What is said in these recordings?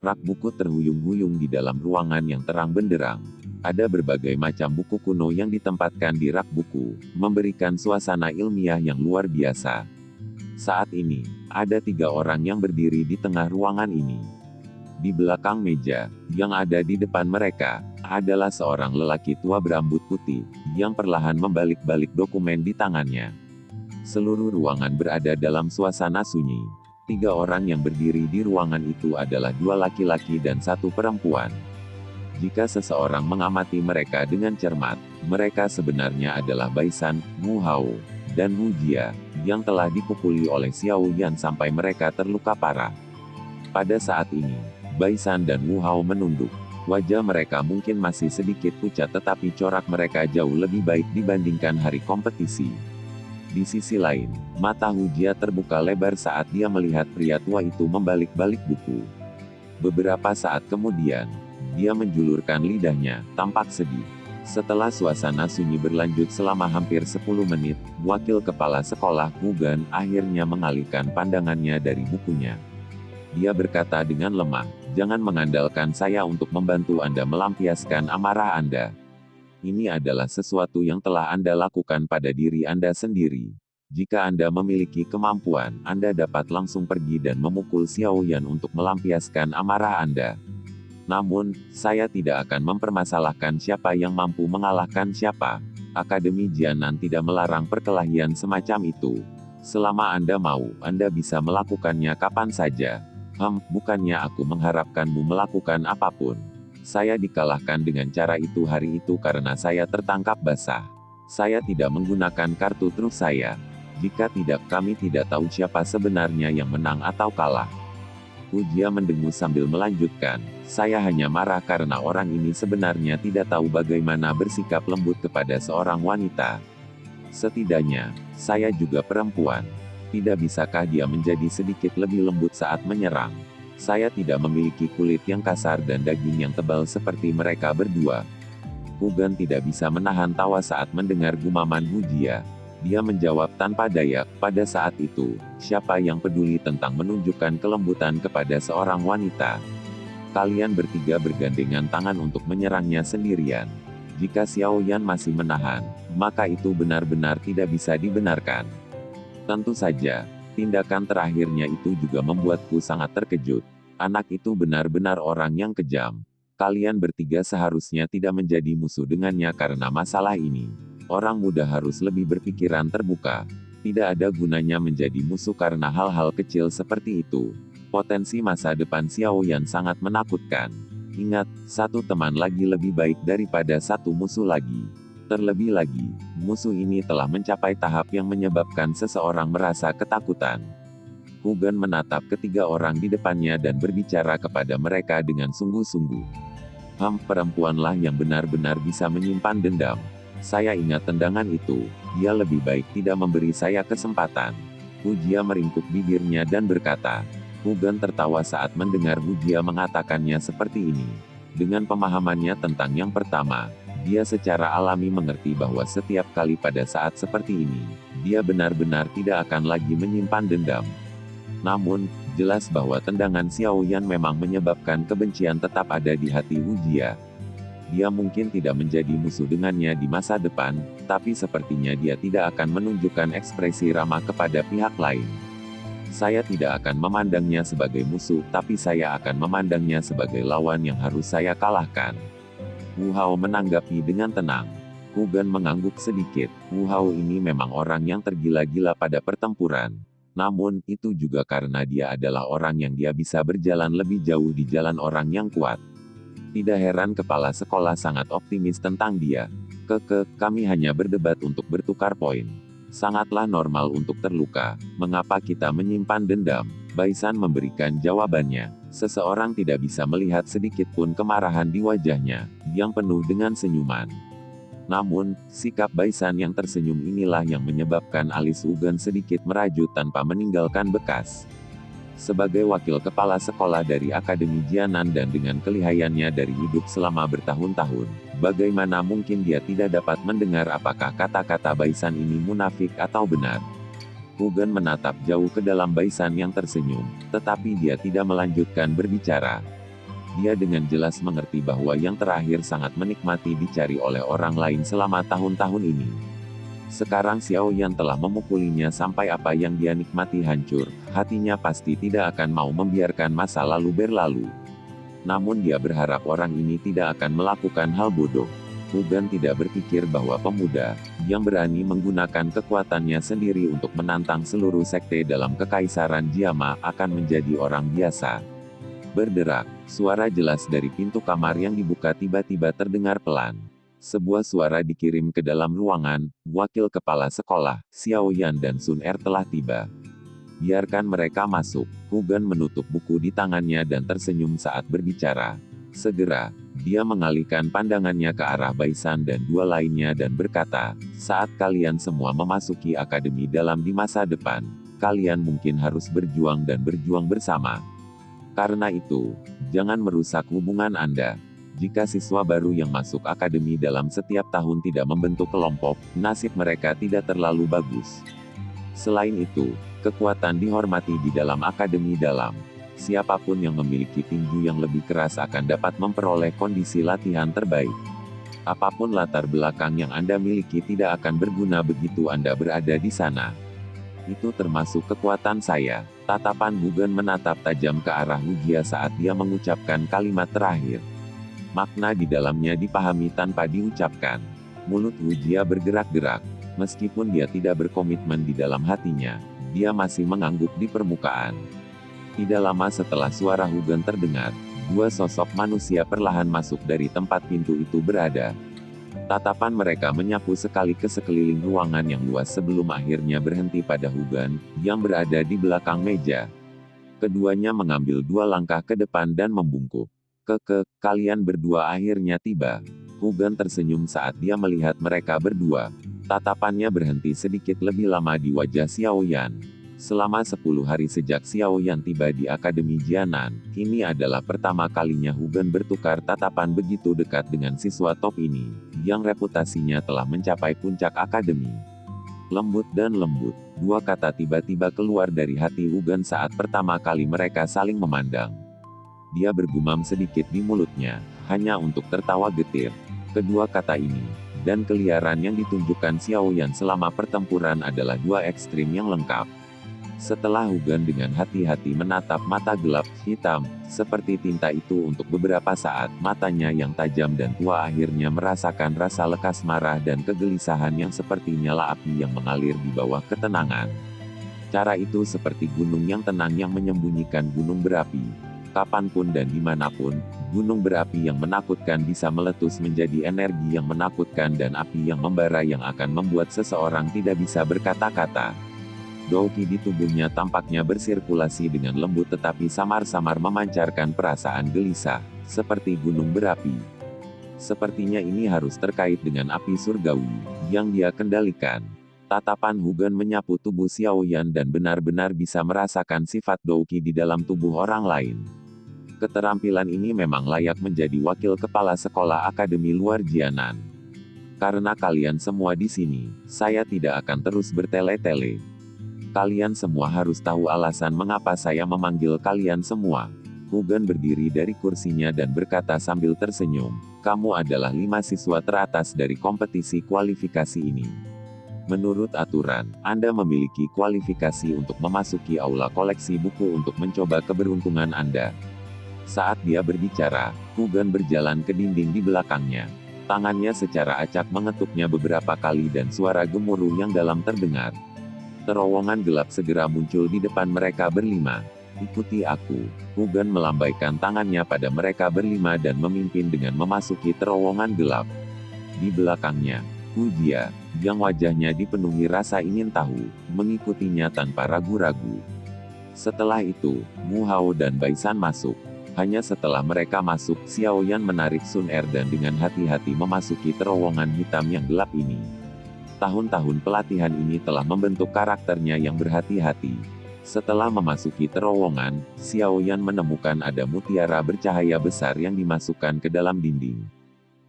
Rak buku terhuyung-huyung di dalam ruangan yang terang benderang. Ada berbagai macam buku kuno yang ditempatkan di rak buku, memberikan suasana ilmiah yang luar biasa. Saat ini, ada 3 orang yang berdiri di tengah ruangan ini. Di belakang meja, yang ada di depan mereka, adalah seorang lelaki tua berambut putih, yang perlahan membalik-balik dokumen di tangannya. Seluruh ruangan berada dalam suasana sunyi. 3 orang yang berdiri di ruangan itu adalah 2 laki-laki dan 1 perempuan. Jika seseorang mengamati mereka dengan cermat, mereka sebenarnya adalah Baisan, Wu Hao, dan Wu Jia, yang telah dipukuli oleh Xiao Yan sampai mereka terluka parah. Pada saat ini, Baisan dan Wu Hao menunduk. Wajah mereka mungkin masih sedikit pucat tetapi corak mereka jauh lebih baik dibandingkan hari kompetisi. Di sisi lain, mata Wu Jia terbuka lebar saat dia melihat pria tua itu membalik-balik buku. Beberapa saat kemudian, dia menjulurkan lidahnya, tampak sedih. Setelah suasana sunyi berlanjut selama hampir 10 menit, wakil kepala sekolah Wu Gan akhirnya mengalihkan pandangannya dari bukunya. Dia berkata dengan lemah, "Jangan mengandalkan saya untuk membantu Anda melampiaskan amarah Anda. Ini adalah sesuatu yang telah Anda lakukan pada diri Anda sendiri. Jika Anda memiliki kemampuan, Anda dapat langsung pergi dan memukul Xiao Yan untuk melampiaskan amarah Anda. Namun, saya tidak akan mempermasalahkan siapa yang mampu mengalahkan siapa. Akademi Jianan tidak melarang perkelahian semacam itu. Selama Anda mau, Anda bisa melakukannya kapan saja. Bukannya aku mengharapkanmu melakukan apapun. Saya dikalahkan dengan cara itu hari itu karena saya tertangkap basah. Saya tidak menggunakan kartu truf saya. Jika tidak, kami tidak tahu siapa sebenarnya yang menang atau kalah." Wu Jia mendengus sambil melanjutkan, "Saya hanya marah karena orang ini sebenarnya tidak tahu bagaimana bersikap lembut kepada seorang wanita. Setidaknya, saya juga perempuan. Tidak bisakah dia menjadi sedikit lebih lembut saat menyerang? Saya tidak memiliki kulit yang kasar dan daging yang tebal seperti mereka berdua." Wu Gan tidak bisa menahan tawa saat mendengar gumaman Wu Jia. Dia menjawab tanpa daya, "Pada saat itu, siapa yang peduli tentang menunjukkan kelembutan kepada seorang wanita? Kalian bertiga bergandengan tangan untuk menyerangnya sendirian. Jika Xiao Yan masih menahan, maka itu benar-benar tidak bisa dibenarkan." Tentu saja, tindakan terakhirnya itu juga membuatku sangat terkejut. Anak itu benar-benar orang yang kejam. Kalian bertiga seharusnya tidak menjadi musuh dengannya karena masalah ini. Orang muda harus lebih berpikiran terbuka. Tidak ada gunanya menjadi musuh karena hal-hal kecil seperti itu. Potensi masa depan Xiao Yan sangat menakutkan. Ingat, 1 teman lagi lebih baik daripada 1 musuh lagi. Terlebih lagi, musuh ini telah mencapai tahap yang menyebabkan seseorang merasa ketakutan. Wu Gan menatap ketiga orang di depannya dan berbicara kepada mereka dengan sungguh-sungguh. Perempuanlah yang benar-benar bisa menyimpan dendam. Saya ingat tendangan itu, dia lebih baik tidak memberi saya kesempatan." Wu Jia meringkuk bibirnya dan berkata. Wu Gan tertawa saat mendengar Wu Jia mengatakannya seperti ini. Dengan pemahamannya tentang yang pertama, dia secara alami mengerti bahwa setiap kali pada saat seperti ini, dia benar-benar tidak akan lagi menyimpan dendam. Namun, jelas bahwa tendangan Xiao Yan memang menyebabkan kebencian tetap ada di hati Wu Jia. Dia mungkin tidak menjadi musuh dengannya di masa depan, tapi sepertinya dia tidak akan menunjukkan ekspresi ramah kepada pihak lain. Saya tidak akan memandangnya sebagai musuh, tapi saya akan memandangnya sebagai lawan yang harus saya kalahkan. Wu Hao menanggapi dengan tenang. Wu Gan mengangguk sedikit. Wu Hao ini memang orang yang tergila-gila pada pertempuran. Namun, itu juga karena dia adalah orang yang dia bisa berjalan lebih jauh di jalan orang yang kuat. Tidak heran kepala sekolah sangat optimis tentang dia. Kami hanya berdebat untuk bertukar poin. Sangatlah normal untuk terluka. Mengapa kita menyimpan dendam? Baisan memberikan jawabannya. Seseorang tidak bisa melihat sedikit pun kemarahan di wajahnya, yang penuh dengan senyuman. Namun, sikap Baisan yang tersenyum inilah yang menyebabkan alis Wu Gan sedikit merajut tanpa meninggalkan bekas. Sebagai wakil kepala sekolah dari Akademi Jianan dan dengan kelihayannya dari hidup selama bertahun-tahun, bagaimana mungkin dia tidak dapat mendengar apakah kata-kata Baisan ini munafik atau benar? Wu Gan menatap jauh ke dalam Baisan yang tersenyum, tetapi dia tidak melanjutkan berbicara. Dia dengan jelas mengerti bahwa yang terakhir sangat menikmati dicari oleh orang lain selama tahun-tahun ini. Sekarang Xiao Yan telah memukulinya sampai apa yang dia nikmati hancur, hatinya pasti tidak akan mau membiarkan masa lalu berlalu. Namun dia berharap orang ini tidak akan melakukan hal bodoh. Hu Gan tidak berpikir bahwa pemuda yang berani menggunakan kekuatannya sendiri untuk menantang seluruh sekte dalam kekaisaran Jiama akan menjadi orang biasa. Berderak, suara jelas dari pintu kamar yang dibuka tiba-tiba terdengar pelan. Sebuah suara dikirim ke dalam ruangan, wakil kepala sekolah, Xiao Yan dan Sun Er telah tiba. Biarkan mereka masuk. Hu Gan menutup buku di tangannya dan tersenyum saat berbicara. Segera, dia mengalihkan pandangannya ke arah Baisan dan dua lainnya dan berkata, saat kalian semua memasuki akademi dalam di masa depan, kalian mungkin harus berjuang dan berjuang bersama. Karena itu, jangan merusak hubungan Anda. Jika siswa baru yang masuk akademi dalam setiap tahun tidak membentuk kelompok, nasib mereka tidak terlalu bagus. Selain itu, kekuatan dihormati di dalam akademi dalam. Siapapun yang memiliki tinju yang lebih keras akan dapat memperoleh kondisi latihan terbaik. Apapun latar belakang yang Anda miliki tidak akan berguna begitu Anda berada di sana. Itu termasuk kekuatan saya. Tatapan Hu Gan menatap tajam ke arah Wu Jia saat dia mengucapkan kalimat terakhir. Makna di dalamnya dipahami tanpa diucapkan. Mulut Wu Jia bergerak-gerak. Meskipun dia tidak berkomitmen di dalam hatinya, dia masih mengangguk di permukaan. Tidak lama setelah suara Hu Gan terdengar, dua sosok manusia perlahan masuk dari tempat pintu itu berada. Tatapan mereka menyapu sekali ke sekeliling ruangan yang luas sebelum akhirnya berhenti pada Hu Gan, yang berada di belakang meja. Keduanya mengambil dua langkah ke depan dan membungkuk. Kalian berdua akhirnya tiba. Hu Gan tersenyum saat dia melihat mereka berdua. Tatapannya berhenti sedikit lebih lama di wajah Xiao Yan. Selama 10 hari sejak Xiao Yan tiba di Akademi Jianan, ini adalah pertama kalinya Hu Gan bertukar tatapan begitu dekat dengan siswa top ini, yang reputasinya telah mencapai puncak akademi. Lembut dan lembut, dua kata tiba-tiba keluar dari hati Hu Gan saat pertama kali mereka saling memandang. Dia bergumam sedikit di mulutnya, hanya untuk tertawa getir. Kedua kata ini, dan keliaran yang ditunjukkan Xiao Yan selama pertempuran adalah dua ekstrim yang lengkap. Setelah Hu Gan dengan hati-hati menatap mata gelap, hitam, seperti tinta itu untuk beberapa saat, matanya yang tajam dan tua akhirnya merasakan rasa lekas marah dan kegelisahan yang seperti nyala api yang mengalir di bawah ketenangan. Cara itu seperti gunung yang tenang yang menyembunyikan gunung berapi. Kapanpun dan dimanapun, gunung berapi yang menakutkan bisa meletus menjadi energi yang menakutkan dan api yang membara yang akan membuat seseorang tidak bisa berkata-kata. Douqi di tubuhnya tampaknya bersirkulasi dengan lembut tetapi samar-samar memancarkan perasaan gelisah, seperti gunung berapi. Sepertinya ini harus terkait dengan api surgawi, yang dia kendalikan. Tatapan Hu Gan menyapu tubuh Xiao Yan dan benar-benar bisa merasakan sifat Douqi di dalam tubuh orang lain. Keterampilan ini memang layak menjadi wakil kepala sekolah akademi luar Jianan. Karena kalian semua di sini, saya tidak akan terus bertele-tele. Kalian semua harus tahu alasan mengapa saya memanggil kalian semua. Hu Gan berdiri dari kursinya dan berkata sambil tersenyum, kamu adalah 5 siswa teratas dari kompetisi kualifikasi ini. Menurut aturan, Anda memiliki kualifikasi untuk memasuki aula koleksi buku untuk mencoba keberuntungan Anda. Saat dia berbicara, Hu Gan berjalan ke dinding di belakangnya. Tangannya secara acak mengetuknya beberapa kali dan suara gemuruh yang dalam terdengar. Terowongan gelap segera muncul di depan mereka berlima. Ikuti aku. Hu Gan melambaikan tangannya pada mereka berlima dan memimpin dengan memasuki terowongan gelap. Di belakangnya, Wu Jia, yang wajahnya dipenuhi rasa ingin tahu, mengikutinya tanpa ragu-ragu. Setelah itu, Mu Hao dan Baisan masuk. Hanya setelah mereka masuk, Xiao Yan menarik Sun Er dan dengan hati-hati memasuki terowongan hitam yang gelap ini. Tahun-tahun pelatihan ini telah membentuk karakternya yang berhati-hati. Setelah memasuki terowongan, Xiao Yan menemukan ada mutiara bercahaya besar yang dimasukkan ke dalam dinding.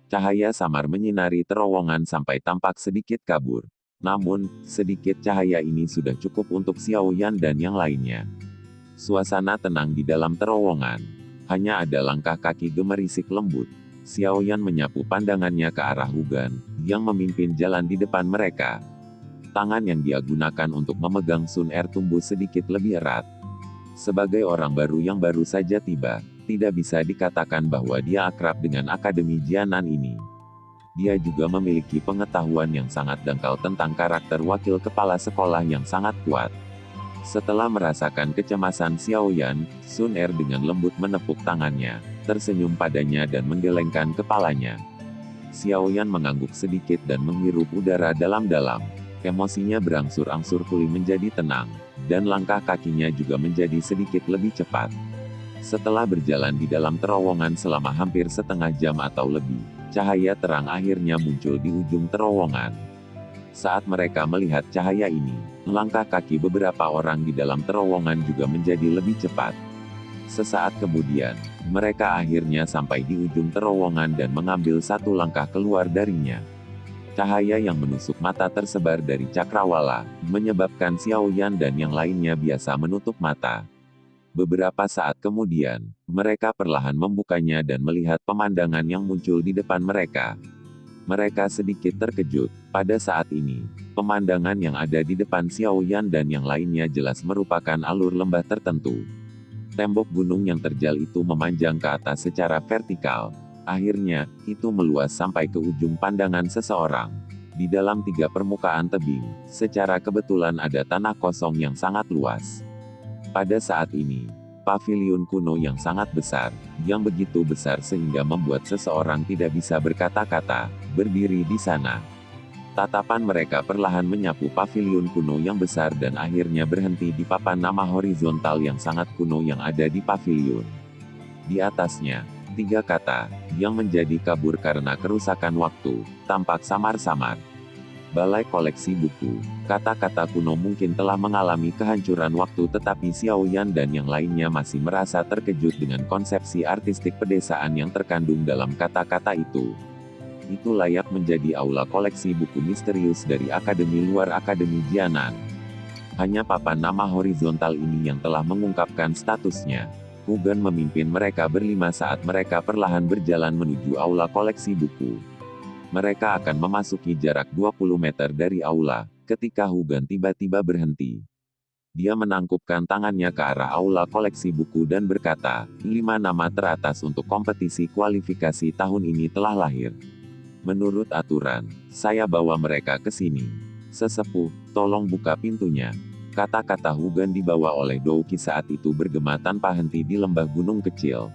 Cahaya samar menyinari terowongan sampai tampak sedikit kabur. Namun, sedikit cahaya ini sudah cukup untuk Xiao Yan dan yang lainnya. Suasana tenang di dalam terowongan. Hanya ada langkah kaki gemerisik lembut. Xiaoyan menyapu pandangannya ke arah Hugan, yang memimpin jalan di depan mereka. Tangan yang dia gunakan untuk memegang Sun Er tumbuh sedikit lebih erat. Sebagai orang baru yang baru saja tiba, tidak bisa dikatakan bahwa dia akrab dengan Akademi Jianan ini. Dia juga memiliki pengetahuan yang sangat dangkal tentang karakter wakil kepala sekolah yang sangat kuat. Setelah merasakan kecemasan Xiaoyan, Sun Er dengan lembut menepuk tangannya, tersenyum padanya dan menggelengkan kepalanya. Xiaoyan mengangguk sedikit dan menghirup udara dalam-dalam. Emosinya berangsur-angsur pulih menjadi tenang, dan langkah kakinya juga menjadi sedikit lebih cepat. Setelah berjalan di dalam terowongan selama hampir setengah jam atau lebih, cahaya terang akhirnya muncul di ujung terowongan. Saat mereka melihat cahaya ini, langkah kaki beberapa orang di dalam terowongan juga menjadi lebih cepat. Sesaat kemudian, mereka akhirnya sampai di ujung terowongan dan mengambil satu langkah keluar darinya. Cahaya yang menusuk mata tersebar dari cakrawala, menyebabkan Xiaoyan dan yang lainnya biasa menutup mata. Beberapa saat kemudian, mereka perlahan membukanya dan melihat pemandangan yang muncul di depan mereka. Mereka sedikit terkejut. Pada saat ini, pemandangan yang ada di depan Xiaoyan dan yang lainnya jelas merupakan alur lembah tertentu. Tembok gunung yang terjal itu memanjang ke atas secara vertikal. Akhirnya, itu meluas sampai ke ujung pandangan seseorang. Di dalam 3 permukaan tebing, secara kebetulan ada tanah kosong yang sangat luas. Pada saat ini, paviliun kuno yang sangat besar, yang begitu besar sehingga membuat seseorang tidak bisa berkata-kata, berdiri di sana. Tatapan mereka perlahan menyapu paviliun kuno yang besar dan akhirnya berhenti di papan nama horizontal yang sangat kuno yang ada di paviliun. Di atasnya, 3 kata, yang menjadi kabur karena kerusakan waktu, tampak samar-samar. Balai koleksi buku. Kata-kata kuno mungkin telah mengalami kehancuran waktu tetapi Xiaoyan dan yang lainnya masih merasa terkejut dengan konsepsi artistik pedesaan yang terkandung dalam kata-kata itu. Itu layak menjadi aula koleksi buku misterius dari Akademi Luar Akademi Jianan. Hanya papan nama horizontal ini yang telah mengungkapkan statusnya. Hugan memimpin mereka berlima saat mereka perlahan berjalan menuju aula koleksi buku. Mereka akan memasuki jarak 20 meter dari aula, ketika Hugan tiba-tiba berhenti. Dia menangkupkan tangannya ke arah aula koleksi buku dan berkata, 5 nama teratas untuk kompetisi kualifikasi tahun ini telah lahir. Menurut aturan, saya bawa mereka ke sini. Sesepuh, tolong buka pintunya. Kata-kata Hugan dibawa oleh Douki saat itu bergema tanpa henti di lembah gunung kecil.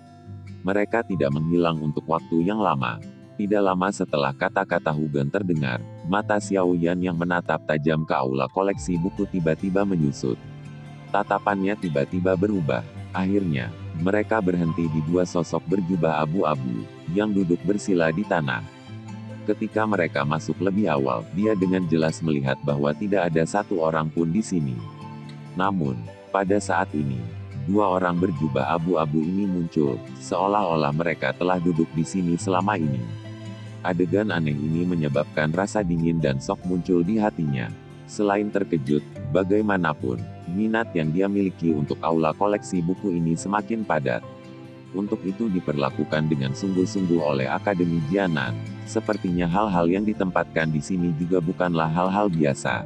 Mereka tidak menghilang untuk waktu yang lama. Tidak lama setelah kata-kata Hugan terdengar, mata Xiaoyan yang menatap tajam ke aula koleksi buku tiba-tiba menyusut. Tatapannya tiba-tiba berubah. Akhirnya, mereka berhenti di 2 sosok berjubah abu-abu, yang duduk bersila di tanah. Ketika mereka masuk lebih awal, dia dengan jelas melihat bahwa tidak ada satu orang pun di sini. Namun, pada saat ini, 2 orang berjubah abu-abu ini muncul, seolah-olah mereka telah duduk di sini selama ini. Adegan aneh ini menyebabkan rasa dingin dan shock muncul di hatinya. Selain terkejut, bagaimanapun, minat yang dia miliki untuk aula koleksi buku ini semakin padat. Untuk itu diperlakukan dengan sungguh-sungguh oleh Akademi Jianan. Sepertinya hal-hal yang ditempatkan di sini juga bukanlah hal-hal biasa.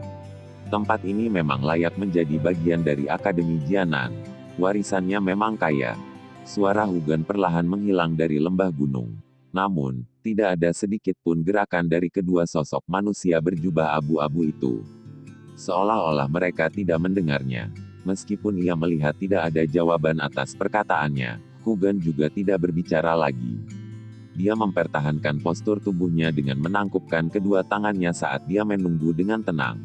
Tempat ini memang layak menjadi bagian dari Akademi Jianan. Warisannya memang kaya. Suara Hugan perlahan menghilang dari lembah gunung. Namun, tidak ada sedikit pun gerakan dari kedua sosok manusia berjubah abu-abu itu. Seolah-olah mereka tidak mendengarnya. Meskipun ia melihat tidak ada jawaban atas perkataannya, Hugan juga tidak berbicara lagi. Dia mempertahankan postur tubuhnya dengan menangkupkan kedua tangannya saat dia menunggu dengan tenang.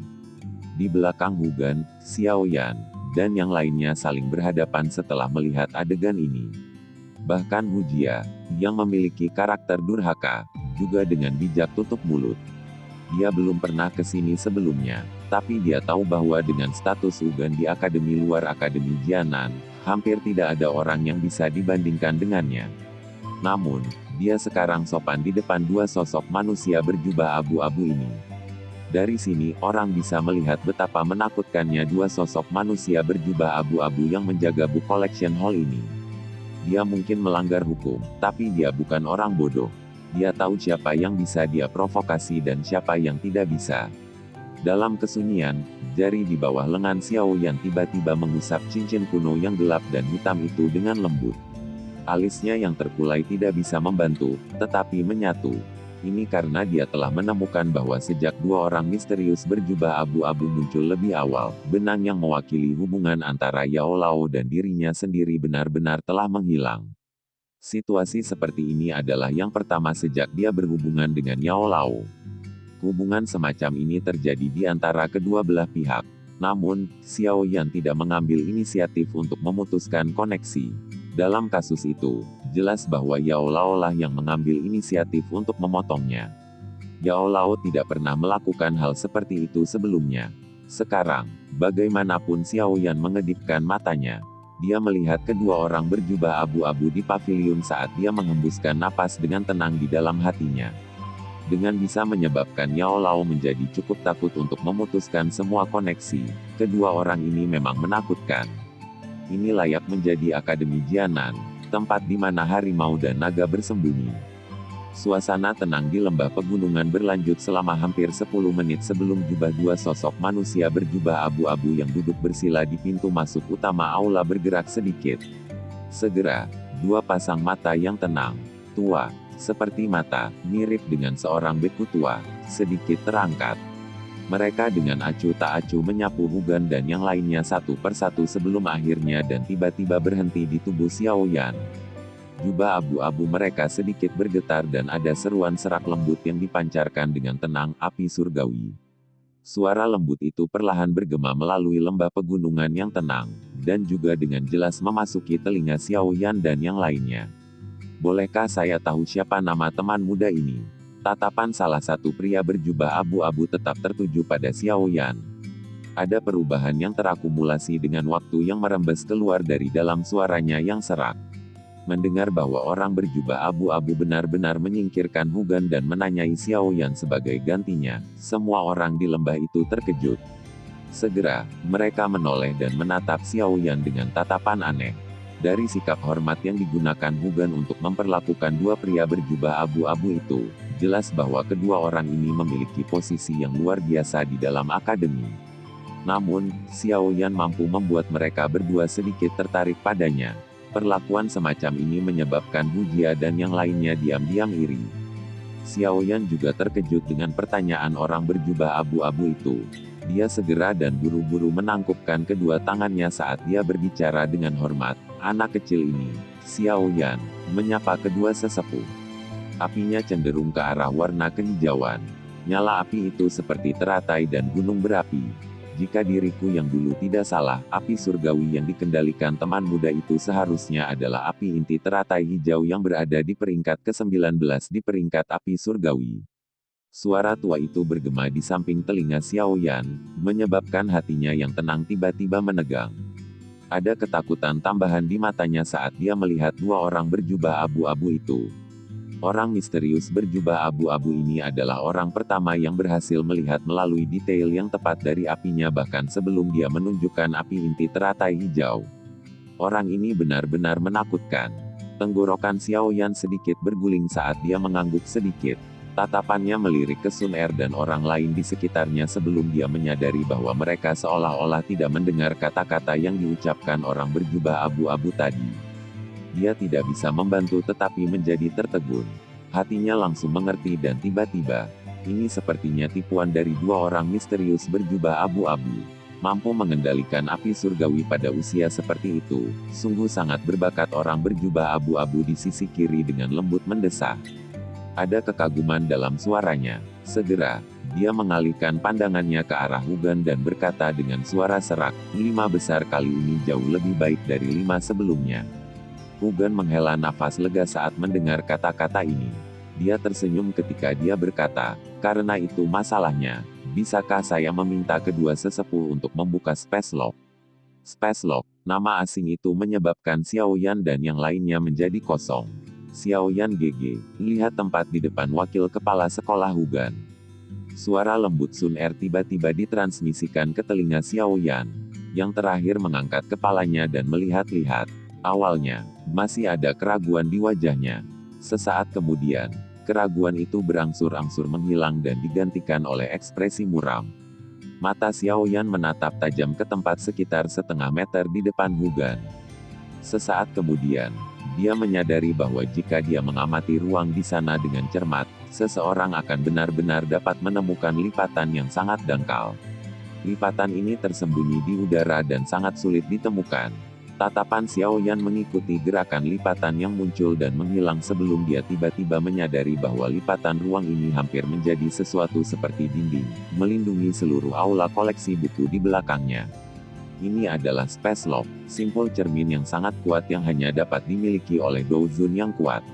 Di belakang Hugan, Xiaoyan, dan yang lainnya saling berhadapan setelah melihat adegan ini. Bahkan Hujia, yang memiliki karakter durhaka, juga dengan bijak tutup mulut. Dia belum pernah ke sini sebelumnya, tapi dia tahu bahwa dengan status Hugan di Akademi Luar Akademi Jianan, hampir tidak ada orang yang bisa dibandingkan dengannya. Namun, dia sekarang sopan di depan 2 sosok manusia berjubah abu-abu ini. Dari sini, orang bisa melihat betapa menakutkannya 2 sosok manusia berjubah abu-abu yang menjaga book collection hall ini. Dia mungkin melanggar hukum, tapi dia bukan orang bodoh. Dia tahu siapa yang bisa dia provokasi dan siapa yang tidak bisa. Dalam kesunyian, jari di bawah lengan Xiao Yan tiba-tiba mengusap cincin kuno yang gelap dan hitam itu dengan lembut. Alisnya yang terkulai tidak bisa membantu, tetapi menyatu. Ini karena dia telah menemukan bahwa sejak dua orang misterius berjubah abu-abu muncul lebih awal, benang yang mewakili hubungan antara Yao Lao dan dirinya sendiri benar-benar telah menghilang. Situasi seperti ini adalah yang pertama sejak dia berhubungan dengan Yao Lao. Hubungan semacam ini terjadi di antara kedua belah pihak. Namun, Xiao Yan tidak mengambil inisiatif untuk memutuskan koneksi. Dalam kasus itu, jelas bahwa Yao Lao lah yang mengambil inisiatif untuk memotongnya. Yao Lao tidak pernah melakukan hal seperti itu sebelumnya. Sekarang, bagaimanapun Xiao Yan mengedipkan matanya. Dia melihat kedua orang berjubah abu-abu di paviliun saat dia menghembuskan napas dengan tenang di dalam hatinya. Dengan bisa menyebabkan Yao Lao menjadi cukup takut untuk memutuskan semua koneksi, kedua orang ini memang menakutkan. Ini layak menjadi Akademi Jianan, tempat di mana harimau dan naga bersembunyi. Suasana tenang di lembah pegunungan berlanjut selama hampir 10 menit sebelum jubah dua sosok manusia berjubah abu-abu yang duduk bersila di pintu masuk utama aula bergerak sedikit. Segera, dua pasang mata yang tenang, tua, seperti mata, mirip dengan seorang beku tua, sedikit terangkat. Mereka dengan acuh tak acuh menyapu Hugan dan yang lainnya satu persatu sebelum akhirnya dan tiba-tiba berhenti di tubuh Xiao Yan. Jubah abu-abu mereka sedikit bergetar dan ada seruan serak lembut yang dipancarkan dengan tenang, api surgawi. Suara lembut itu perlahan bergema melalui lembah pegunungan yang tenang, dan juga dengan jelas memasuki telinga Xiao Yan dan yang lainnya. Bolehkah saya tahu siapa nama teman muda ini? Tatapan salah satu pria berjubah abu-abu tetap tertuju pada Xiao Yan. Ada perubahan yang terakumulasi dengan waktu yang merembes keluar dari dalam suaranya yang serak. Mendengar bahwa orang berjubah abu-abu benar-benar menyingkirkan Hugan dan menanyai Xiao Yan sebagai gantinya, semua orang di lembah itu terkejut. Segera, mereka menoleh dan menatap Xiao Yan dengan tatapan aneh. Dari sikap hormat yang digunakan Hugan untuk memperlakukan dua pria berjubah abu-abu itu, jelas bahwa kedua orang ini memiliki posisi yang luar biasa di dalam akademi. Namun, Xiao Yan mampu membuat mereka berdua sedikit tertarik padanya. Perlakuan semacam ini menyebabkan Hu Jia dan yang lainnya diam-diam iri. Xiao Yan juga terkejut dengan pertanyaan orang berjubah abu-abu itu. Dia segera dan buru-buru menangkupkan kedua tangannya saat dia berbicara dengan hormat. Anak kecil ini, Xiao Yan, menyapa kedua sesepuh. Apinya cenderung ke arah warna kehijauan. Nyala api itu seperti teratai dan gunung berapi. Jika diriku yang dulu tidak salah, api surgawi yang dikendalikan teman muda itu seharusnya adalah api inti teratai hijau yang berada di peringkat ke-19 di peringkat api surgawi. Suara tua itu bergema di samping telinga Xiao Yan, menyebabkan hatinya yang tenang tiba-tiba menegang. Ada ketakutan tambahan di matanya saat dia melihat dua orang berjubah abu-abu itu. Orang misterius berjubah abu-abu ini adalah orang pertama yang berhasil melihat melalui detail yang tepat dari apinya bahkan sebelum dia menunjukkan api inti teratai hijau. Orang ini benar-benar menakutkan. Tenggorokan Xiao Yan sedikit berguling saat dia mengangguk sedikit. Tatapannya melirik ke Sun Er dan orang lain di sekitarnya sebelum dia menyadari bahwa mereka seolah-olah tidak mendengar kata-kata yang diucapkan orang berjubah abu-abu tadi. Dia tidak bisa membantu tetapi menjadi tertegun. Hatinya langsung mengerti dan tiba-tiba, ini sepertinya tipuan dari dua orang misterius berjubah abu-abu. Mampu mengendalikan api surgawi pada usia seperti itu, sungguh sangat berbakat orang berjubah abu-abu di sisi kiri dengan lembut mendesah. Ada kekaguman dalam suaranya. Segera, dia mengalihkan pandangannya ke arah Hugan dan berkata dengan suara serak, 5 besar kali ini jauh lebih baik dari 5 sebelumnya. Hugan menghela nafas lega saat mendengar kata-kata ini. Dia tersenyum ketika dia berkata, karena itu masalahnya, bisakah saya meminta kedua sesepuh untuk membuka Space Lock? Space Lock, nama asing itu menyebabkan Xiao Yan dan yang lainnya menjadi kosong. Xiao Yan GG, lihat tempat di depan wakil kepala sekolah Hugan. Suara lembut Sun Er tiba-tiba ditransmisikan ke telinga Xiao Yan. Yang terakhir mengangkat kepalanya dan melihat-lihat. Awalnya, Masih ada keraguan di wajahnya. Sesaat kemudian, keraguan itu berangsur-angsur menghilang dan digantikan oleh ekspresi muram. Mata Xiao Yan menatap tajam ke tempat sekitar setengah meter di depan Hugan. Sesaat kemudian, dia menyadari bahwa jika dia mengamati ruang di sana dengan cermat, seseorang akan benar-benar dapat menemukan lipatan yang sangat dangkal. Lipatan ini tersembunyi di udara dan sangat sulit ditemukan. Tatapan Xiao Yan mengikuti gerakan lipatan yang muncul dan menghilang sebelum dia tiba-tiba menyadari bahwa lipatan ruang ini hampir menjadi sesuatu seperti dinding, melindungi seluruh aula koleksi buku di belakangnya. Ini adalah Space Lock, simpul cermin yang sangat kuat yang hanya dapat dimiliki oleh Douzun yang kuat.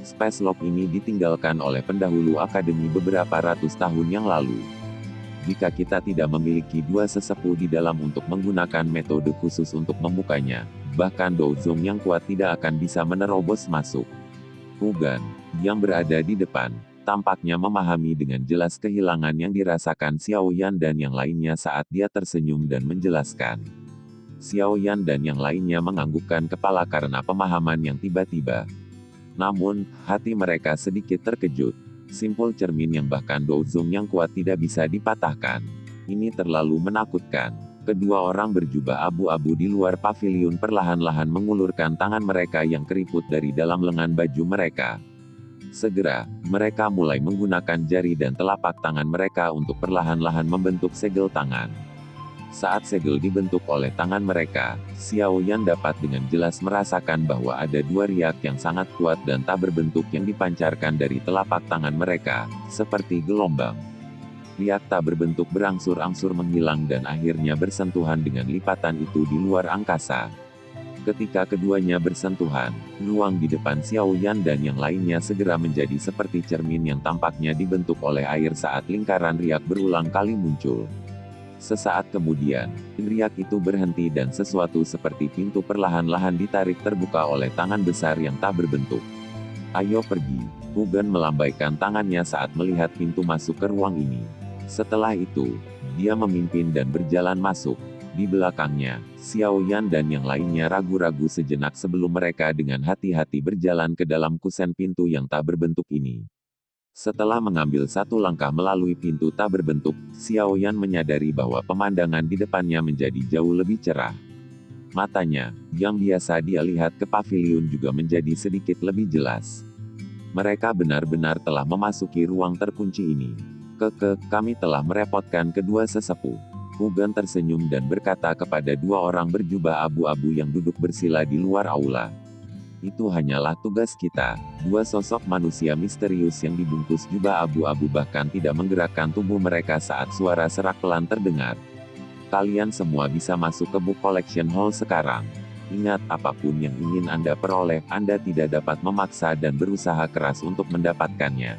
Space Lock ini ditinggalkan oleh pendahulu akademi beberapa ratus tahun yang lalu. Jika kita tidak memiliki dua sesepuh di dalam untuk menggunakan metode khusus untuk membukanya, bahkan Douzong yang kuat tidak akan bisa menerobos masuk. Hugan, yang berada di depan, tampaknya memahami dengan jelas kehilangan yang dirasakan Xiao Yan dan yang lainnya saat dia tersenyum dan menjelaskan. Xiao Yan dan yang lainnya menganggukkan kepala karena pemahaman yang tiba-tiba. Namun, hati mereka sedikit terkejut. Simpul cermin yang bahkan Douzong yang kuat tidak bisa dipatahkan. Ini terlalu menakutkan. Kedua orang berjubah abu-abu di luar paviliun perlahan-lahan mengulurkan tangan mereka yang keriput dari dalam lengan baju mereka. Segera, mereka mulai menggunakan jari dan telapak tangan mereka untuk perlahan-lahan membentuk segel tangan. Saat segel dibentuk oleh tangan mereka, Xiao Yan dapat dengan jelas merasakan bahwa ada dua riak yang sangat kuat dan tak berbentuk yang dipancarkan dari telapak tangan mereka, seperti gelombang. Riak tak berbentuk berangsur-angsur menghilang dan akhirnya bersentuhan dengan lipatan itu di luar angkasa. Ketika keduanya bersentuhan, ruang di depan Xiao Yan dan yang lainnya segera menjadi seperti cermin yang tampaknya dibentuk oleh air saat lingkaran riak berulang kali muncul. Sesaat kemudian, riak itu berhenti dan sesuatu seperti pintu perlahan-lahan ditarik terbuka oleh tangan besar yang tak berbentuk. Ayo pergi, Hugan melambaikan tangannya saat melihat pintu masuk ke ruang ini. Setelah itu, dia memimpin dan berjalan masuk. Di belakangnya, Xiao Yan dan yang lainnya ragu-ragu sejenak sebelum mereka dengan hati-hati berjalan ke dalam kusen pintu yang tak berbentuk ini. Setelah mengambil satu langkah melalui pintu tak berbentuk, Xiao Yan menyadari bahwa pemandangan di depannya menjadi jauh lebih cerah. Matanya, yang biasa dia lihat ke paviliun juga menjadi sedikit lebih jelas. Mereka benar-benar telah memasuki ruang terkunci ini. Kami telah merepotkan kedua sesepuh. Hugan tersenyum dan berkata kepada dua orang berjubah abu-abu yang duduk bersila di luar aula. Itu hanyalah tugas kita. Dua sosok manusia misterius yang dibungkus jubah abu-abu bahkan tidak menggerakkan tubuh mereka saat suara serak pelan terdengar. Kalian semua bisa masuk ke Book Collection Hall sekarang. Ingat, apapun yang ingin Anda peroleh, Anda tidak dapat memaksa dan berusaha keras untuk mendapatkannya.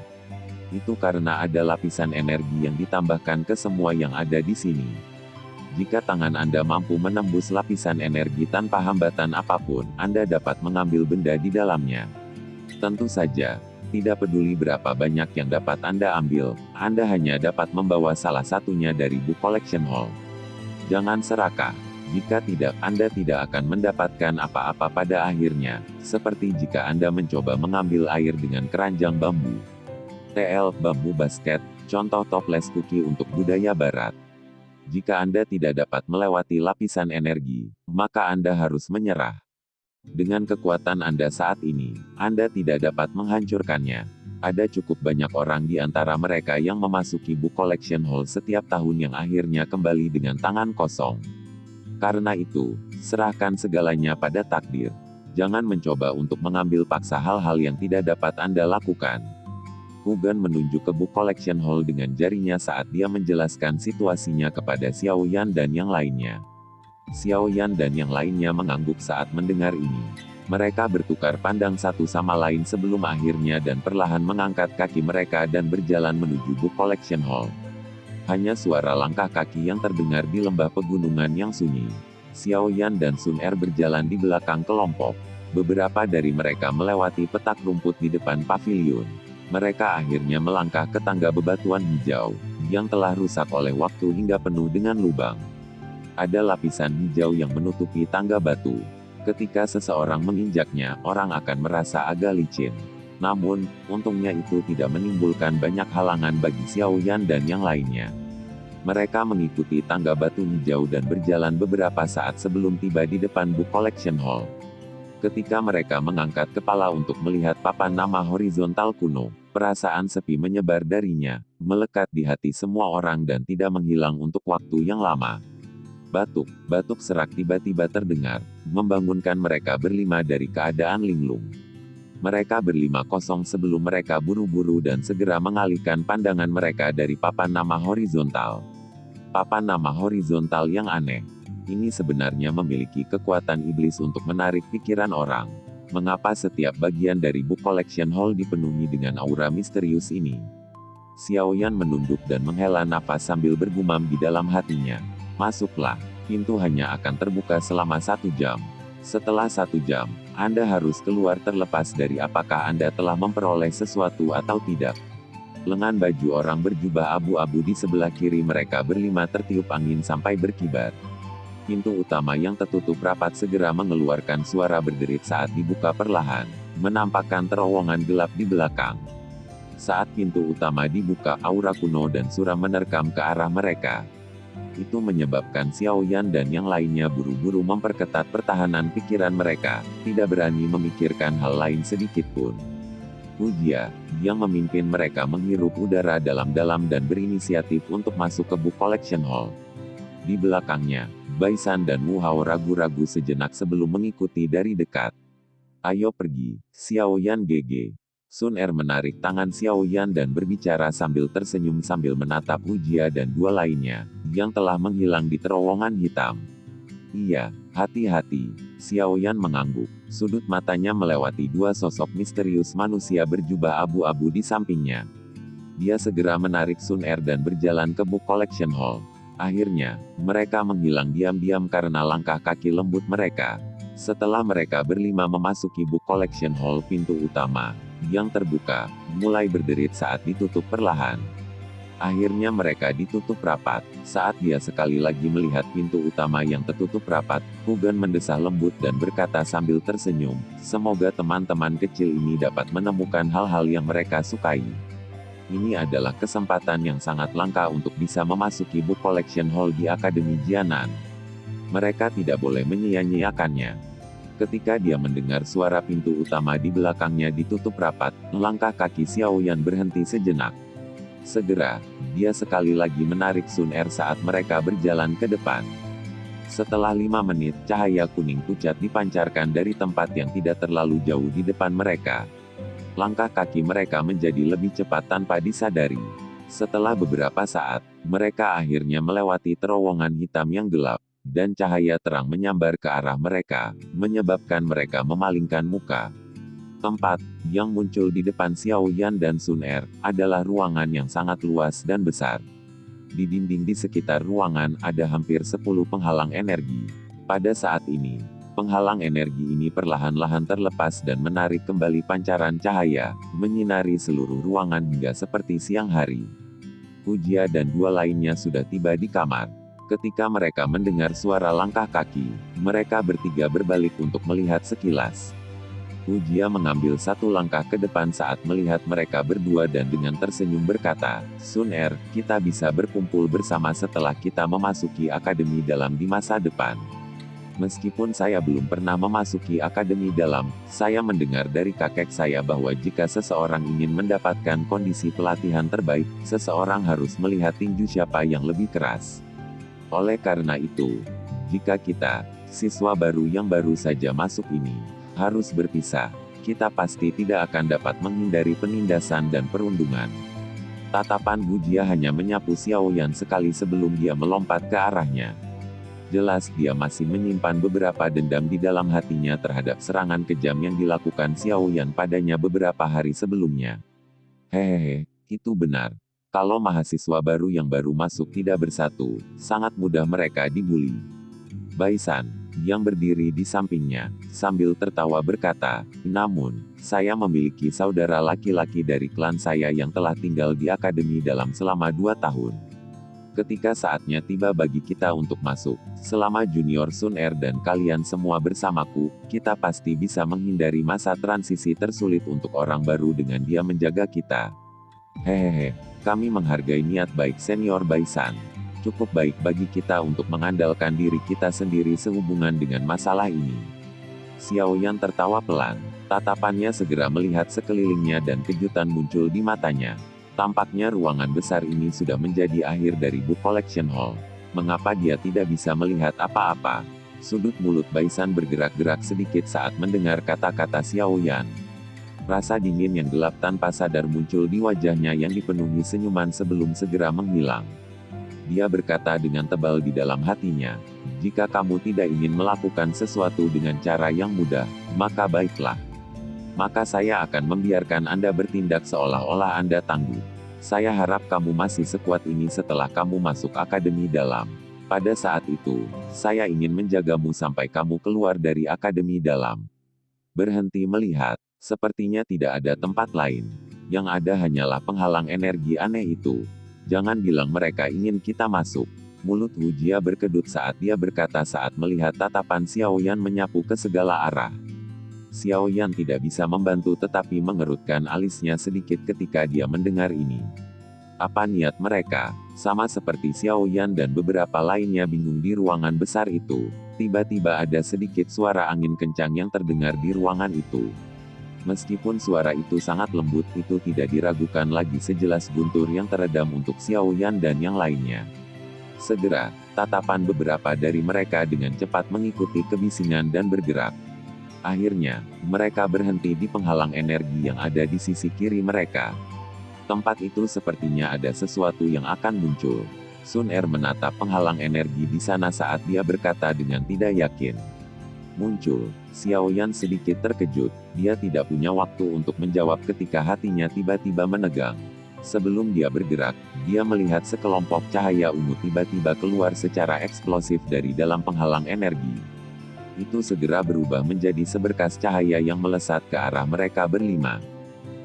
Itu karena ada lapisan energi yang ditambahkan ke semua yang ada di sini. Jika tangan Anda mampu menembus lapisan energi tanpa hambatan apapun, Anda dapat mengambil benda di dalamnya. Tentu saja, tidak peduli berapa banyak yang dapat Anda ambil, Anda hanya dapat membawa salah satunya dari Book Collection Hall. Jangan serakah. Jika tidak, Anda tidak akan mendapatkan apa-apa pada akhirnya, seperti jika Anda mencoba mengambil air dengan keranjang bambu. TL, bambu basket, contoh toples cookie untuk budaya barat. Jika Anda tidak dapat melewati lapisan energi, maka Anda harus menyerah. Dengan kekuatan Anda saat ini, Anda tidak dapat menghancurkannya. Ada cukup banyak orang di antara mereka yang memasuki Book Collection Hall setiap tahun yang akhirnya kembali dengan tangan kosong. Karena itu, serahkan segalanya pada takdir. Jangan mencoba untuk mengambil paksa hal-hal yang tidak dapat Anda lakukan. Hugan menunjuk ke Book Collection Hall dengan jarinya saat dia menjelaskan situasinya kepada Xiao Yan dan yang lainnya. Xiao Yan dan yang lainnya mengangguk saat mendengar ini. Mereka bertukar pandang satu sama lain sebelum akhirnya dan perlahan mengangkat kaki mereka dan berjalan menuju Book Collection Hall. Hanya suara langkah kaki yang terdengar di lembah pegunungan yang sunyi. Xiao Yan dan Sun Er berjalan di belakang kelompok. Beberapa dari mereka melewati petak rumput di depan paviliun. Mereka akhirnya melangkah ke tangga bebatuan hijau, yang telah rusak oleh waktu hingga penuh dengan lubang. Ada lapisan hijau yang menutupi tangga batu. Ketika seseorang menginjaknya, orang akan merasa agak licin. Namun, untungnya itu tidak menimbulkan banyak halangan bagi Xiao Yan dan yang lainnya. Mereka mengikuti tangga batu hijau dan berjalan beberapa saat sebelum tiba di depan Book Collection Hall. Ketika mereka mengangkat kepala untuk melihat papan nama horizontal kuno, perasaan sepi menyebar darinya, melekat di hati semua orang dan tidak menghilang untuk waktu yang lama. Batuk serak tiba-tiba terdengar, membangunkan mereka berlima dari keadaan linglung. Mereka berlima kosong sebelum mereka buru-buru dan segera mengalihkan pandangan mereka dari papan nama horizontal. Papan nama horizontal yang aneh. Ini sebenarnya memiliki kekuatan iblis untuk menarik pikiran orang. Mengapa setiap bagian dari Book Collection Hall dipenuhi dengan aura misterius ini? Xiao Yan menunduk dan menghela nafas sambil bergumam di dalam hatinya. Masuklah, pintu hanya akan terbuka selama 1 jam. Setelah 1 jam, Anda harus keluar terlepas dari apakah Anda telah memperoleh sesuatu atau tidak. Lengan baju orang berjubah abu-abu di sebelah kiri mereka berlima tertiup angin sampai berkibar. Pintu utama yang tertutup rapat segera mengeluarkan suara berderit saat dibuka perlahan, menampakkan terowongan gelap di belakang. Saat pintu utama dibuka, aura kuno dan suram menerkam ke arah mereka. Itu menyebabkan Xiao Yan dan yang lainnya buru-buru memperketat pertahanan pikiran mereka, tidak berani memikirkan hal lain sedikit pun. Hu Jia, yang memimpin mereka menghirup udara dalam-dalam dan berinisiatif untuk masuk ke Book Collection Hall. Di belakangnya, Baisan dan Wu Hao ragu-ragu sejenak sebelum mengikuti dari dekat. Ayo pergi, Xiao Yan GG. Sun Er menarik tangan Xiao Yan dan berbicara sambil tersenyum sambil menatap Hu Jia dan 2 lainnya, yang telah menghilang di terowongan hitam. Iya, hati-hati, Xiao Yan mengangguk. Sudut matanya melewati 2 sosok misterius manusia berjubah abu-abu di sampingnya. Dia segera menarik Sun Er dan berjalan ke Book Collection Hall. Akhirnya, mereka menghilang diam-diam karena langkah kaki lembut mereka. Setelah mereka berlima memasuki Book Collection Hall, pintu utama, yang terbuka, mulai berderit saat ditutup perlahan. Akhirnya mereka ditutup rapat. Saat dia sekali lagi melihat pintu utama yang tertutup rapat, Hugan mendesah lembut dan berkata sambil tersenyum, semoga teman-teman kecil ini dapat menemukan hal-hal yang mereka sukai. Ini adalah kesempatan yang sangat langka untuk bisa memasuki Book Collection Hall di Akademi Jianan. Mereka tidak boleh menyia-nyiakannya. Ketika dia mendengar suara pintu utama di belakangnya ditutup rapat, langkah kaki Xiao Yan berhenti sejenak. Segera, dia sekali lagi menarik Sun Er saat mereka berjalan ke depan. Setelah 5 menit, cahaya kuning pucat dipancarkan dari tempat yang tidak terlalu jauh di depan mereka. Langkah kaki mereka menjadi lebih cepat tanpa disadari. Setelah beberapa saat, mereka akhirnya melewati terowongan hitam yang gelap, dan cahaya terang menyambar ke arah mereka, menyebabkan mereka memalingkan muka. Tempat yang muncul di depan Xiao Yan dan Sun Er adalah ruangan yang sangat luas dan besar. Di dinding di sekitar ruangan ada hampir 10 penghalang energi. Pada saat ini, penghalang energi ini perlahan-lahan terlepas dan menarik kembali pancaran cahaya, menyinari seluruh ruangan hingga seperti siang hari. Hu Jia dan 2 lainnya sudah tiba di kamar. Ketika mereka mendengar suara langkah kaki, mereka bertiga berbalik untuk melihat sekilas. Hu Jia mengambil 1 langkah ke depan saat melihat mereka berdua dan dengan tersenyum berkata, Sun Er, kita bisa berkumpul bersama setelah kita memasuki akademi dalam di masa depan. Meskipun saya belum pernah memasuki akademi dalam, saya mendengar dari kakek saya bahwa jika seseorang ingin mendapatkan kondisi pelatihan terbaik, seseorang harus melihat tinju siapa yang lebih keras. Oleh karena itu, jika kita, siswa baru yang baru saja masuk ini, harus berpisah, kita pasti tidak akan dapat menghindari penindasan dan perundungan. Tatapan Hu Jia hanya menyapu Xiao Yan sekali sebelum dia melompat ke arahnya. Jelas dia masih menyimpan beberapa dendam di dalam hatinya terhadap serangan kejam yang dilakukan Xiao Yan padanya beberapa hari sebelumnya. Hehehe, itu benar. Kalau mahasiswa baru yang baru masuk tidak bersatu, sangat mudah mereka dibuli. Baisan, yang berdiri di sampingnya, sambil tertawa berkata, namun, saya memiliki saudara laki-laki dari klan saya yang telah tinggal di akademi dalam selama 2 tahun. Ketika saatnya tiba bagi kita untuk masuk, selama Junior Sun Air dan kalian semua bersamaku, kita pasti bisa menghindari masa transisi tersulit untuk orang baru dengan dia menjaga kita. Hehehe, kami menghargai niat baik Senior Baisan. Cukup baik bagi kita untuk mengandalkan diri kita sendiri sehubungan dengan masalah ini. Xiao Yan tertawa pelan. Tatapannya segera melihat sekelilingnya dan kejutan muncul di matanya. Tampaknya ruangan besar ini sudah menjadi akhir dari Book Collection Hall. Mengapa dia tidak bisa melihat apa-apa? Sudut mulut Baisan bergerak-gerak sedikit saat mendengar kata-kata Xiao Yan. Rasa dingin yang gelap tanpa sadar muncul di wajahnya yang dipenuhi senyuman sebelum segera menghilang. Dia berkata dengan tebal di dalam hatinya, "Jika kamu tidak ingin melakukan sesuatu dengan cara yang mudah, maka baiklah. Maka saya akan membiarkan Anda bertindak seolah-olah Anda tangguh. Saya harap kamu masih sekuat ini setelah kamu masuk Akademi Dalam. Pada saat itu, saya ingin menjagamu sampai kamu keluar dari Akademi Dalam." Berhenti melihat, sepertinya tidak ada tempat lain. Yang ada hanyalah penghalang energi aneh itu. Jangan bilang mereka ingin kita masuk. Mulut Hu Jia berkedut saat dia berkata saat melihat tatapan Xiao Yan menyapu ke segala arah. Xiao Yan tidak bisa membantu tetapi mengerutkan alisnya sedikit ketika dia mendengar ini. Apa niat mereka? Sama seperti Xiao Yan dan beberapa lainnya bingung di ruangan besar itu. Tiba-tiba ada sedikit suara angin kencang yang terdengar di ruangan itu. Meskipun suara itu sangat lembut, itu tidak diragukan lagi sejelas guntur yang teredam untuk Xiao Yan dan yang lainnya. Segera, tatapan beberapa dari mereka dengan cepat mengikuti kebisingan dan bergerak. Akhirnya, mereka berhenti di penghalang energi yang ada di sisi kiri mereka. Tempat itu sepertinya ada sesuatu yang akan muncul. Sun Er menatap penghalang energi di sana saat dia berkata dengan tidak yakin. Muncul. Xiao Yan sedikit terkejut. Dia tidak punya waktu untuk menjawab ketika hatinya tiba-tiba menegang. Sebelum dia bergerak, dia melihat sekelompok cahaya ungu tiba-tiba keluar secara eksplosif dari dalam penghalang energi. Itu segera berubah menjadi seberkas cahaya yang melesat ke arah mereka berlima.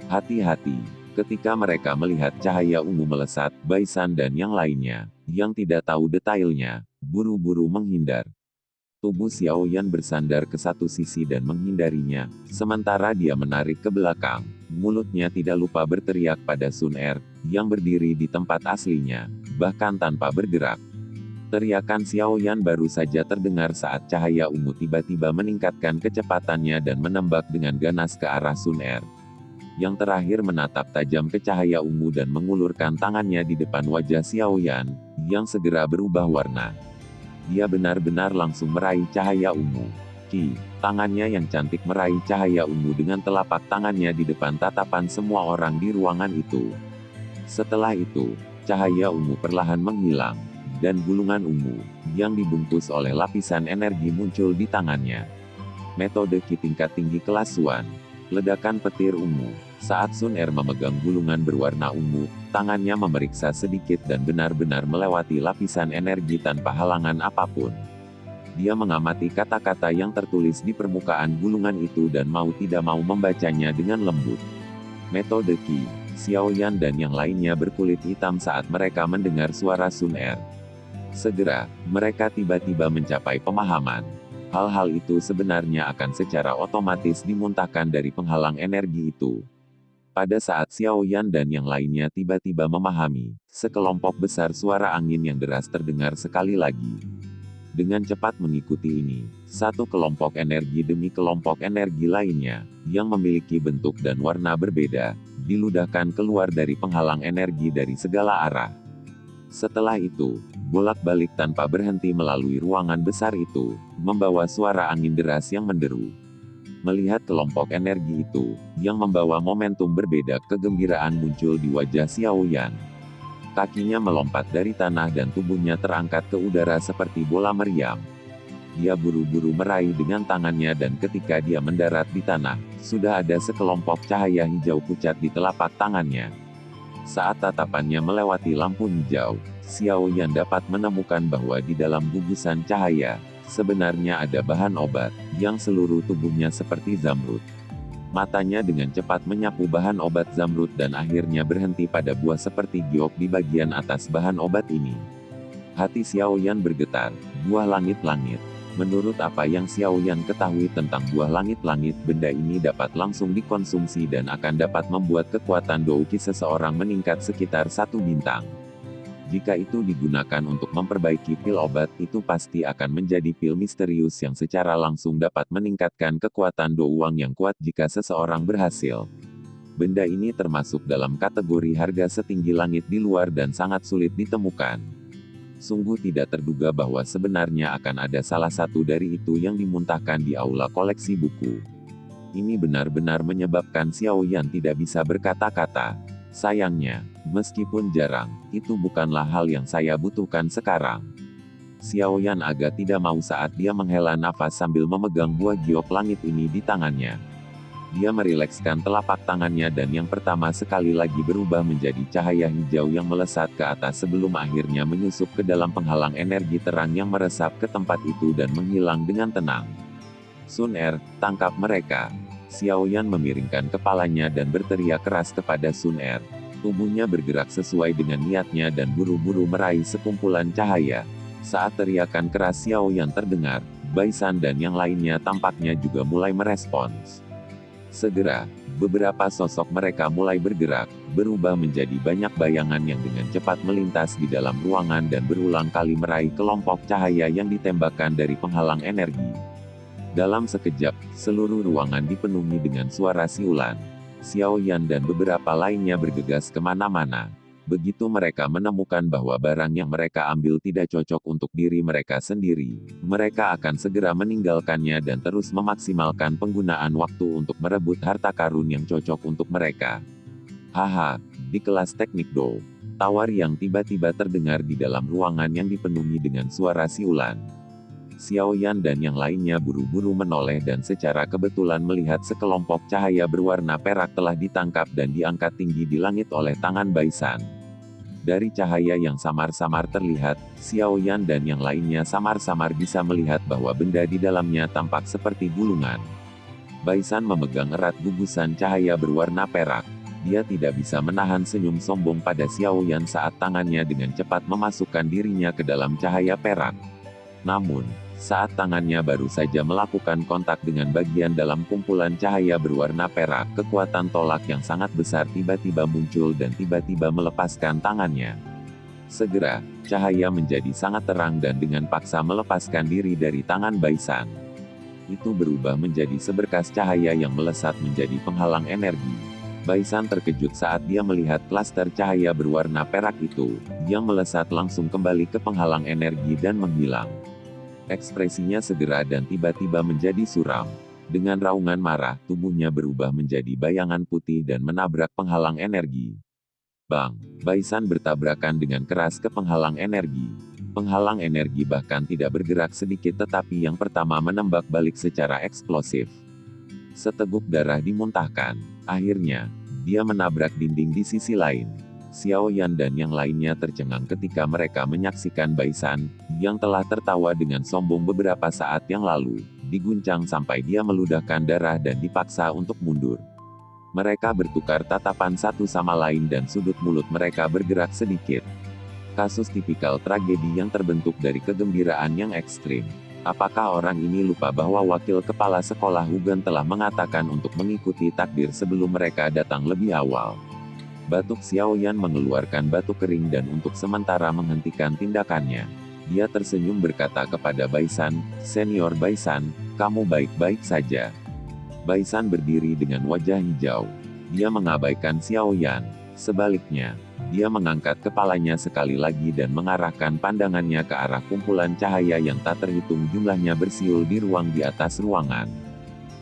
Hati-hati. Ketika mereka melihat cahaya ungu melesat, Baisan dan yang lainnya, yang tidak tahu detailnya, buru-buru menghindar. Tubuh Xiao Yan bersandar ke satu sisi dan menghindarinya, sementara dia menarik ke belakang. Mulutnya tidak lupa berteriak pada Sun Er, yang berdiri di tempat aslinya, bahkan tanpa bergerak. Teriakan Xiao Yan baru saja terdengar saat cahaya ungu tiba-tiba meningkatkan kecepatannya dan menembak dengan ganas ke arah Sun Er. Yang terakhir menatap tajam ke cahaya ungu dan mengulurkan tangannya di depan wajah Xiao Yan, yang segera berubah warna. Dia benar-benar langsung meraih cahaya ungu. Tangannya yang cantik meraih cahaya ungu dengan telapak tangannya di depan tatapan semua orang di ruangan itu. Setelah itu, cahaya ungu perlahan menghilang. Dan gulungan ungu, yang dibungkus oleh lapisan energi muncul di tangannya. Metode Qi tingkat tinggi kelas Xuan. Ledakan petir ungu. Saat Sun Er memegang gulungan berwarna ungu, tangannya memeriksa sedikit dan benar-benar melewati lapisan energi tanpa halangan apapun. Dia mengamati kata-kata yang tertulis di permukaan gulungan itu dan mau tidak mau membacanya dengan lembut. Metode Qi. Xiao Yan dan yang lainnya berkulit hitam saat mereka mendengar suara Sun Er. Segera, mereka tiba-tiba mencapai pemahaman. Hal-hal itu sebenarnya akan secara otomatis dimuntahkan dari penghalang energi itu. Pada saat Xiao Yan dan yang lainnya tiba-tiba memahami, sekelompok besar suara angin yang deras terdengar sekali lagi. Dengan cepat mengikuti ini, satu kelompok energi demi kelompok energi lainnya, yang memiliki bentuk dan warna berbeda, diludahkan keluar dari penghalang energi dari segala arah. Setelah itu, bolak-balik tanpa berhenti melalui ruangan besar itu, membawa suara angin deras yang menderu. Melihat kelompok energi itu, yang membawa momentum berbeda, kegembiraan muncul di wajah Xiao Yan. Kakinya melompat dari tanah dan tubuhnya terangkat ke udara seperti bola meriam. Dia buru-buru meraih dengan tangannya dan ketika dia mendarat di tanah, sudah ada sekelompok cahaya hijau pucat di telapak tangannya. Saat tatapannya melewati lampu hijau, Xiao Yan dapat menemukan bahwa di dalam gugusan cahaya, sebenarnya ada bahan obat, yang seluruh tubuhnya seperti zamrud. Matanya dengan cepat menyapu bahan obat zamrud dan akhirnya berhenti pada buah seperti giok di bagian atas bahan obat ini. Hati Xiaoyan bergetar. Buah langit-langit. Menurut apa yang Xiaoyan ketahui tentang buah langit-langit, benda ini dapat langsung dikonsumsi dan akan dapat membuat kekuatan douqi seseorang meningkat sekitar 1 bintang. Jika itu digunakan untuk memperbaiki pil obat, itu pasti akan menjadi pil misterius yang secara langsung dapat meningkatkan kekuatan douang yang kuat jika seseorang berhasil. Benda ini termasuk dalam kategori harga setinggi langit di luar dan sangat sulit ditemukan. Sungguh tidak terduga bahwa sebenarnya akan ada salah satu dari itu yang dimuntahkan di aula koleksi buku. Ini benar-benar menyebabkan Xiaoyan tidak bisa berkata-kata. Sayangnya, meskipun jarang, itu bukanlah hal yang saya butuhkan sekarang. Xiaoyan agak tidak mau saat dia menghela nafas sambil memegang buah giok langit ini di tangannya. Dia merilekskan telapak tangannya dan yang pertama sekali lagi berubah menjadi cahaya hijau yang melesat ke atas sebelum akhirnya menyusup ke dalam penghalang energi terang yang meresap ke tempat itu dan menghilang dengan tenang. Sun Er, tangkap mereka. Xiaoyan memiringkan kepalanya dan berteriak keras kepada Sun Er. Tubuhnya bergerak sesuai dengan niatnya dan buru-buru meraih sekumpulan cahaya. Saat teriakan keras Xiaoyan terdengar, Baisan dan yang lainnya tampaknya juga mulai merespons. Segera, beberapa sosok mereka mulai bergerak, berubah menjadi banyak bayangan yang dengan cepat melintas di dalam ruangan dan berulang kali meraih kelompok cahaya yang ditembakkan dari penghalang energi. Dalam sekejap, seluruh ruangan dipenuhi dengan suara siulan. Xiaoyan dan beberapa lainnya bergegas kemana-mana. Begitu mereka menemukan bahwa barang yang mereka ambil tidak cocok untuk diri mereka sendiri, mereka akan segera meninggalkannya dan terus memaksimalkan penggunaan waktu untuk merebut harta karun yang cocok untuk mereka. Haha, di kelas teknik Do. Tawar yang tiba-tiba terdengar di dalam ruangan yang dipenuhi dengan suara siulan. Xiaoyan dan yang lainnya buru-buru menoleh dan secara kebetulan melihat sekelompok cahaya berwarna perak telah ditangkap dan diangkat tinggi di langit oleh tangan Baisan. Dari cahaya yang samar-samar terlihat, Xiaoyan dan yang lainnya samar-samar bisa melihat bahwa benda di dalamnya tampak seperti gulungan. Baisan memegang erat gugusan cahaya berwarna perak. Dia tidak bisa menahan senyum sombong pada Xiaoyan saat tangannya dengan cepat memasukkan dirinya ke dalam cahaya perak. Namun, saat tangannya baru saja melakukan kontak dengan bagian dalam kumpulan cahaya berwarna perak, kekuatan tolak yang sangat besar tiba-tiba muncul dan tiba-tiba melepaskan tangannya. Segera, cahaya menjadi sangat terang dan dengan paksa melepaskan diri dari tangan Baisan. Itu berubah menjadi seberkas cahaya yang melesat menjadi penghalang energi. Baisan terkejut saat dia melihat klaster cahaya berwarna perak itu, yang melesat langsung kembali ke penghalang energi dan menghilang. Ekspresinya segera dan tiba-tiba menjadi suram. Dengan raungan marah, tubuhnya berubah menjadi bayangan putih dan menabrak penghalang energi. Bang! Baisan bertabrakan dengan keras ke penghalang energi. Penghalang energi bahkan tidak bergerak sedikit tetapi yang pertama menembak balik secara eksplosif. Seteguk darah dimuntahkan. Akhirnya, dia menabrak dinding di sisi lain. Xiaoyan dan yang lainnya tercengang ketika mereka menyaksikan Baisan, yang telah tertawa dengan sombong beberapa saat yang lalu, diguncang sampai dia meludahkan darah dan dipaksa untuk mundur. Mereka bertukar tatapan satu sama lain dan sudut mulut mereka bergerak sedikit. Kasus tipikal tragedi yang terbentuk dari kegembiraan yang ekstrim. Apakah orang ini lupa bahwa wakil kepala sekolah Hugan telah mengatakan untuk mengikuti takdir sebelum mereka datang lebih awal? Batuk Xiaoyan mengeluarkan batuk kering dan untuk sementara menghentikan tindakannya. Dia tersenyum berkata kepada Baisan, "Senior Baisan, kamu baik-baik saja." Baisan berdiri dengan wajah hijau. Dia mengabaikan Xiaoyan. Sebaliknya, dia mengangkat kepalanya sekali lagi dan mengarahkan pandangannya ke arah kumpulan cahaya yang tak terhitung jumlahnya bersiul di ruang di atas ruangan.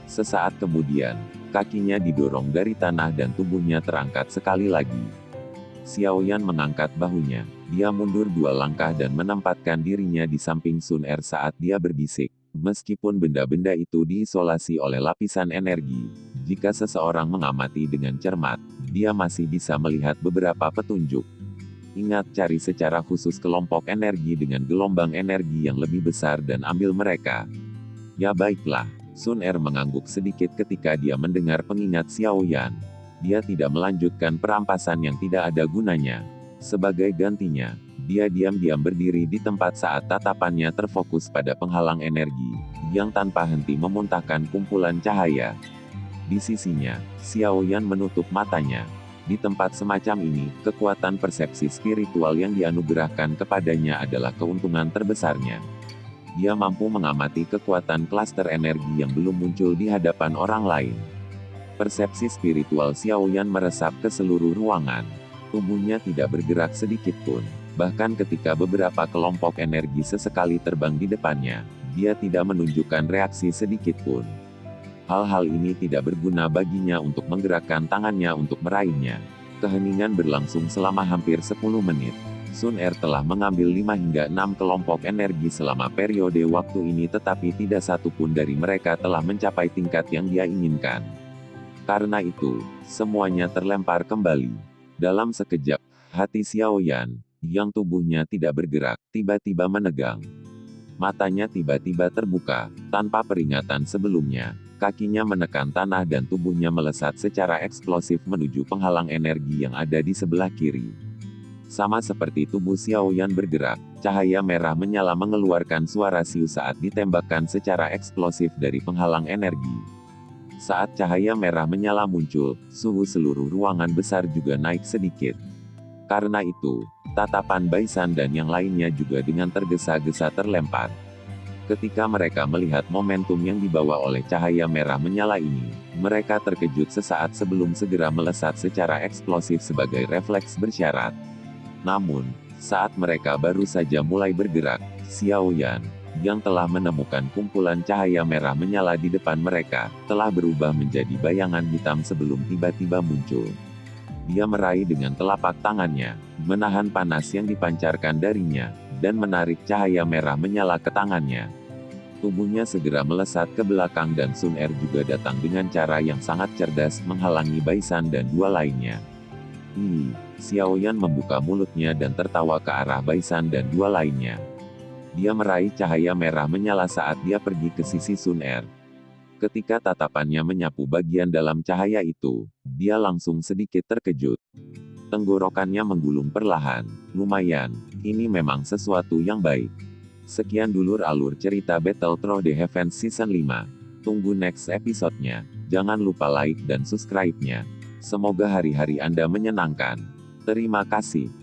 Sesaat kemudian, kakinya didorong dari tanah dan tubuhnya terangkat sekali lagi. Xiaoyan mengangkat bahunya. Dia mundur 2 langkah dan menempatkan dirinya di samping Sun Er saat dia berbisik. Meskipun benda-benda itu diisolasi oleh lapisan energi, jika seseorang mengamati dengan cermat, dia masih bisa melihat beberapa petunjuk. Ingat cari secara khusus kelompok energi dengan gelombang energi yang lebih besar dan ambil mereka. Ya baiklah. Sun Er mengangguk sedikit ketika dia mendengar pengingat Xiaoyan. Dia tidak melanjutkan perampasan yang tidak ada gunanya. Sebagai gantinya, Dia diam-diam berdiri di tempat saat tatapannya terfokus pada penghalang energi, yang tanpa henti memuntahkan kumpulan cahaya. Di sisinya, Xiao Yan menutup matanya. Di tempat semacam ini, kekuatan persepsi spiritual yang dianugerahkan kepadanya adalah keuntungan terbesarnya. Dia mampu mengamati kekuatan klaster energi yang belum muncul di hadapan orang lain. Persepsi spiritual Xiao Yan meresap ke seluruh ruangan. Tubuhnya tidak bergerak sedikit pun. Bahkan ketika beberapa kelompok energi sesekali terbang di depannya, dia tidak menunjukkan reaksi sedikit pun. Hal-hal ini tidak berguna baginya untuk menggerakkan tangannya untuk meraihnya. Keheningan berlangsung selama hampir 10 menit. Sun Er telah mengambil 5 hingga 6 kelompok energi selama periode waktu ini, tetapi tidak satu pun dari mereka telah mencapai tingkat yang dia inginkan. Karena itu, semuanya terlempar kembali. Dalam sekejap, hati Xiao Yan, yang tubuhnya tidak bergerak, tiba-tiba menegang. Matanya tiba-tiba terbuka, tanpa peringatan sebelumnya. Kakinya menekan tanah dan tubuhnya melesat secara eksplosif menuju penghalang energi yang ada di sebelah kiri. Sama seperti tubuh Xiao Yan bergerak, cahaya merah menyala mengeluarkan suara siu saat ditembakkan secara eksplosif dari penghalang energi. Saat cahaya merah menyala muncul, suhu seluruh ruangan besar juga naik sedikit. Karena itu, tatapan Baisan dan yang lainnya juga dengan tergesa-gesa terlempar. Ketika mereka melihat momentum yang dibawa oleh cahaya merah menyala ini, mereka terkejut sesaat sebelum segera melesat secara eksplosif sebagai refleks bersyarat. Namun, saat mereka baru saja mulai bergerak, Xiao Yan, yang telah menemukan kumpulan cahaya merah menyala di depan mereka, telah berubah menjadi bayangan hitam sebelum tiba-tiba muncul. Dia meraih dengan telapak tangannya, menahan panas yang dipancarkan darinya, dan menarik cahaya merah menyala ke tangannya. Tubuhnya segera melesat ke belakang dan Sun Er juga datang dengan cara yang sangat cerdas menghalangi Baisan dan dua lainnya. Xiao Yan membuka mulutnya dan tertawa ke arah Baisan dan dua lainnya. Dia meraih cahaya merah menyala saat dia pergi ke sisi Sun Er. Ketika tatapannya menyapu bagian dalam cahaya itu, dia langsung sedikit terkejut. Tenggorokannya menggulung perlahan. Lumayan, ini memang sesuatu yang baik. Sekian dulur alur cerita Battle Through the Heavens Season 5. Tunggu next episode-nya. Jangan lupa like dan subscribe-nya. Semoga hari-hari Anda menyenangkan. Terima kasih.